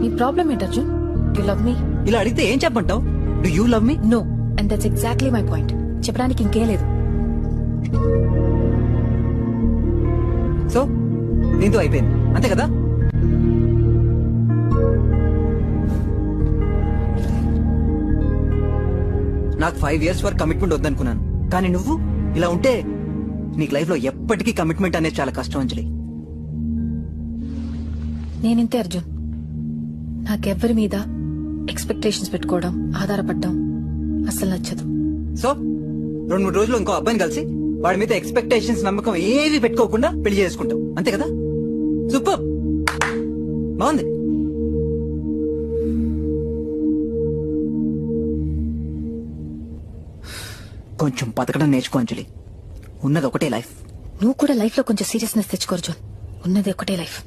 నీ ప్రాబ్లం ఏంటి Arjun? You love మీ? ఇలా అడిగితే ఏం చెప్పంటావు? Do you love me? No, and that's exactly my point. చెప్పడానికి ఇంకేం లేదు. సో దీంతో అయిపోయింది అంతే కదా? నాకు 5 years వరకు కమిట్మెంట్ వద్దనుకున్నాను, కానీ నువ్వు ఇలా ఉంటే నీకు లైఫ్ లో ఎప్పటికీ కమిట్మెంట్ అనేది చాలా కష్టం అంజలి. నేనింతే అర్జున్. నాకెవ్వరి మీద ఎక్స్పెక్టేషన్స్ పెట్టుకోవడం, ఆధారపడడం అసలు నచ్చదు. సో 2-3 రోజులు ఇంకో అబ్బాయిని కలిసి వాడి మీద ఎక్స్పెక్టేషన్స్ నమ్మకం ఏవి పెట్టుకోకుండా పెళ్లి చేసుకుంటావు అంతే కదా? సూపర్, బాగుంది. కొంచెం బతకడం నేర్చుకో అంజలి. ఉన్నది ఒకటే లైఫ్. నువ్వు కూడా లైఫ్ లో కొంచెం సీరియస్నెస్ తెచ్చుకో అర్జున్. ఉన్నది ఒకటే లైఫ్.